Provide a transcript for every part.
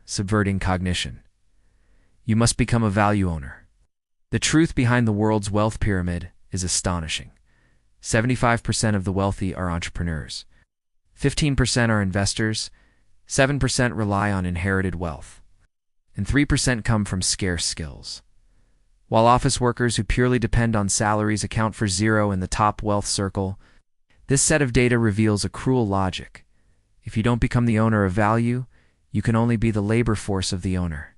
Subverting cognition. You must become a value owner. The truth behind the world's wealth pyramid is astonishing. 75% of the wealthy are entrepreneurs. 15% are investors. 7% rely on inherited wealth. And 3% come from scarce skills. While office workers who purely depend on salaries account for zero in the top wealth circle, this set of data reveals a cruel logic. If you don't become the owner of value, you can only be the labor force of the owner.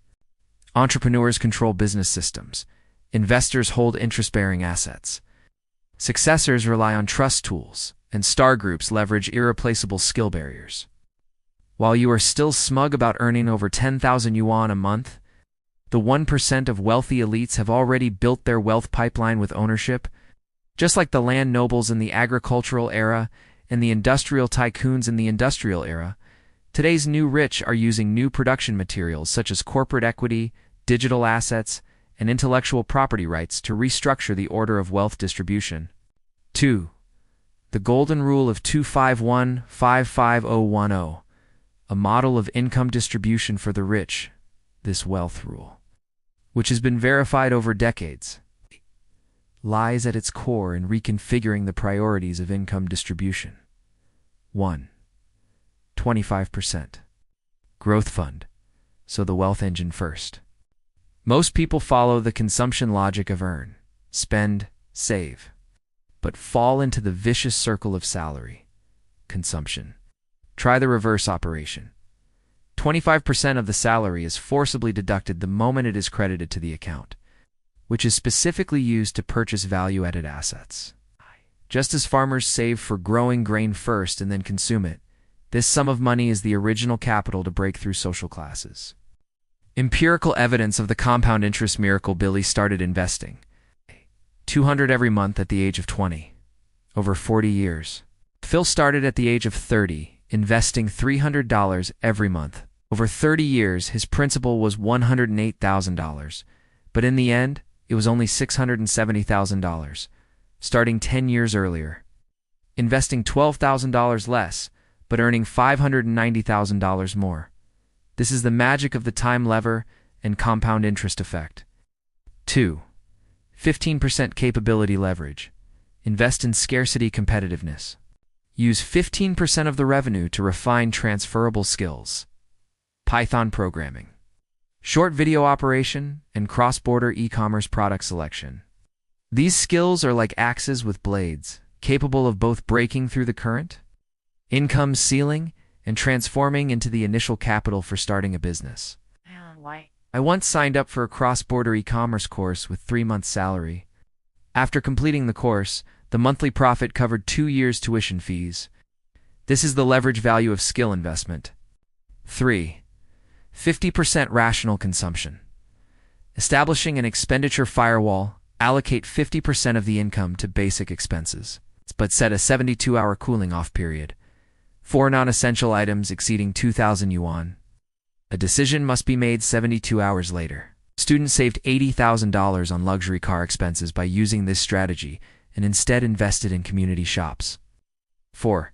Entrepreneurs control business systems. Investors hold interest-bearing assets. Successors rely on trust tools, and star groups leverage irreplaceable skill barriers. While you are still smug about earning over 10,000 yuan a month, the 1% of wealthy elites have already built their wealth pipeline with ownership, just like the land nobles in the agricultural era and the industrial tycoons in the industrial era. Today's new rich are using new production materials such as corporate equity, digital assets, and intellectual property rights to restructure the order of wealth distribution. 2. The Golden Rule of 251-55010, a model of income distribution for the rich, this wealth rule, which has been verified over decades, lies at its core in reconfiguring the priorities of income distribution. 1. 25%. Growth fund, so the wealth engine first. Most people follow the consumption logic of earn, spend, save, but fall into the vicious circle of salary, consumption. Try the reverse operation. 25% of the salary is forcibly deducted the moment it is credited to the account, which is specifically used to purchase value-added assets. Just as farmers save for growing grain first and then consume it, this sum of money is the original capital to break through social classes. Empirical evidence of the compound interest miracle. Billy started investing. 200 every month at the age of 20. Over 40 years. Phil started at the age of 30, investing $300 every month. Over 30 years, his principal was $108,000, but in the end, it was only $670,000, starting 10 years earlier. Investing $12,000 less, but earning $590,000 more. This is the magic of the time lever and compound interest effect. 2. 15% capability leverage. Invest in scarcity competitiveness. Use 15% of the revenue to refine transferable skills. Python programming, short video operation, and cross-border e-commerce product selection. These skills are like axes with blades, capable of both breaking through the current income ceiling and transforming into the initial capital for starting a business. I once signed up for a cross-border e-commerce course with 3 months' salary. After completing the course, the monthly profit covered 2 years' tuition fees. This is the leverage value of skill investment. 3. 50% rational consumption. Establishing an expenditure firewall, allocate 50% of the income to basic expenses, but set a 72-hour cooling-off period. 4 non-essential items exceeding 2,000 yuan. A decision must be made 72 hours later. Students saved $80,000 on luxury car expenses by using this strategy and instead invested in community shops. 4.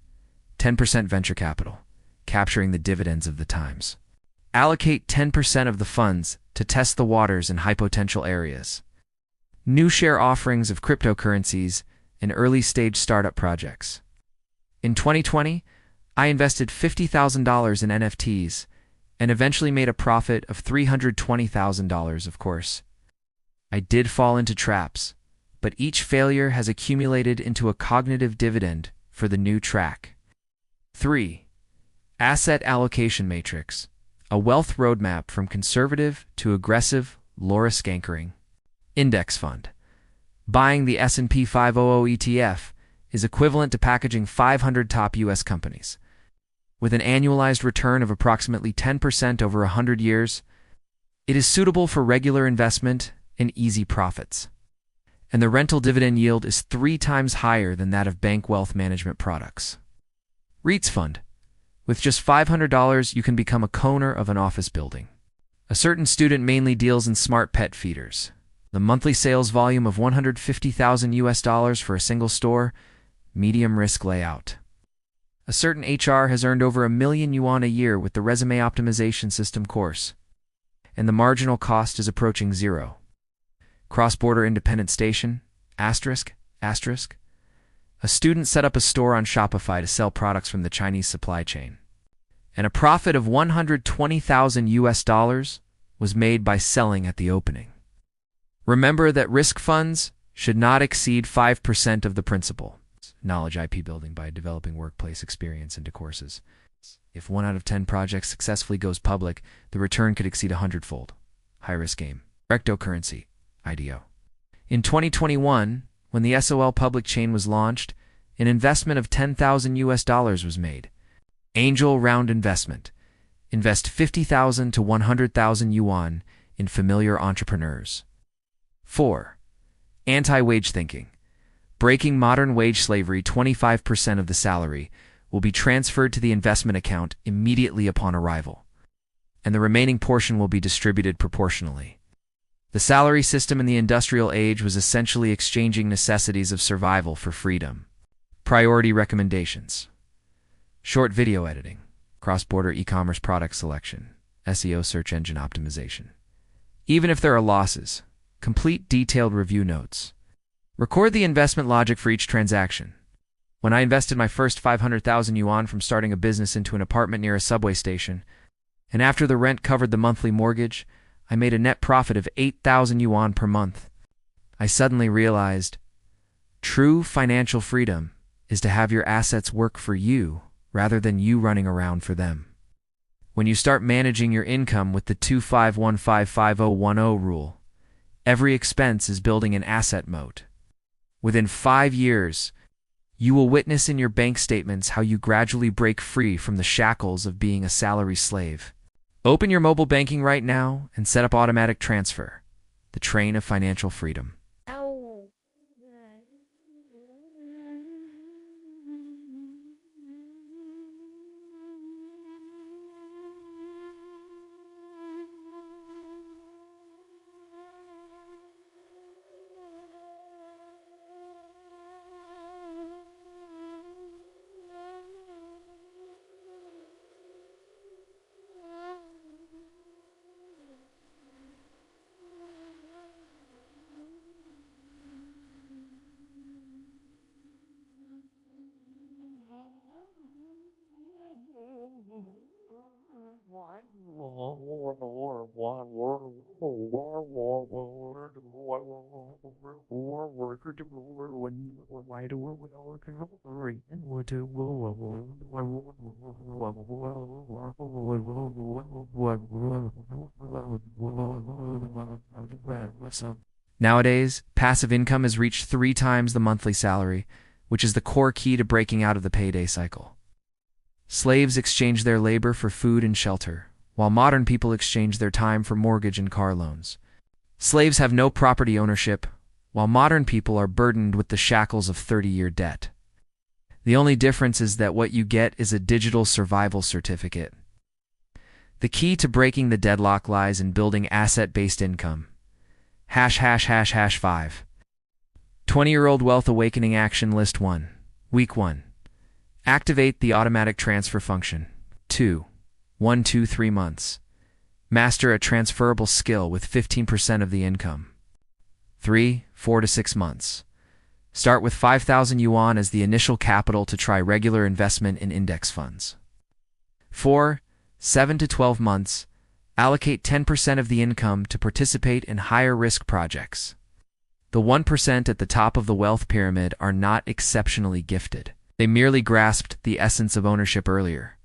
10% venture capital, capturing the dividends of the times. Allocate 10% of the funds to test the waters in high-potential areas. New share offerings of cryptocurrencies and early-stage startup projects. In 2020, I invested $50,000 in NFTs and eventually made a profit of $320,000, of course. I did fall into traps, but each failure has accumulated into a cognitive dividend for the new track. 3. Asset allocation matrix, a wealth roadmap from conservative to aggressive Laura Skankering. Index fund. Buying the S&P 500 ETF is equivalent to packaging 500 top U.S. companies. With an annualized return of approximately 10% over 100 years, it is suitable for regular investment and easy profits. And the rental dividend yield is 3 times higher than that of bank wealth management products. REITs fund. With just $500, you can become a co-owner of an office building. A certain student mainly deals in smart pet feeders. The monthly sales volume of $150,000 US for a single store, medium risk layout. A certain HR has earned over $1 million a year with the resume optimization system course, and the marginal cost is approaching zero. Cross-border independent station, asterisk. A student set up a store on Shopify to sell products from the Chinese supply chain, and a profit of $120,000 was made by selling at the opening. Remember that risk funds should not exceed 5% of the principal. Knowledge IP building by developing workplace experience into courses. If 1 out of 10 projects successfully goes public, the return could exceed 100-fold. High-risk game. Cryptocurrency, IDO. In 2021, when the SOL public chain was launched, an investment of $10,000 was made. Angel round investment. Invest 50,000 to 100,000 yuan in familiar entrepreneurs. 4. Anti-wage thinking. Breaking modern wage slavery, 25% of the salary will be transferred to the investment account immediately upon arrival, and the remaining portion will be distributed proportionally. The salary system in the industrial age was essentially exchanging necessities of survival for freedom. Priority recommendations. Short video editing, cross-border e-commerce product selection, SEO search engine optimization. Even if there are losses, complete detailed review notes. Record the investment logic for each transaction. When I invested my first 500,000 yuan from starting a business into an apartment near a subway station, and after the rent covered the monthly mortgage, I made a net profit of 8,000 yuan per month. I suddenly realized, true financial freedom is to have your assets work for you rather than you running around for them. When you start managing your income with the 25155010 rule, every expense is building an asset moat. Within 5 years, you will witness in your bank statements how you gradually break free from the shackles of being a salary slave. Open your mobile banking right now and set up automatic transfer, the train of financial freedom. Nowadays, passive income has reached 3 times the monthly salary, which is the core key to breaking out of the payday cycle. Slaves exchange their labor for food and shelter, while modern people exchange their time for mortgage and car loans. Slaves have no property ownership, while modern people are burdened with the shackles of 30-year debt. The only difference is that what you get is a digital survival certificate. The key to breaking the deadlock lies in building asset-based income. ###5. 20-year-old Wealth Awakening Action List 1. Week 1. Activate the automatic transfer function. 2. 1 to 3 months. Master a transferable skill with 15% of the income. 3. 4 to 6 months. Start with 5,000 yuan as the initial capital to try regular investment in index funds. 4. 7 to 12 months. Allocate 10% of the income to participate in higher-risk projects. The 1% at the top of the wealth pyramid are not exceptionally gifted. They merely grasped the essence of ownership earlier.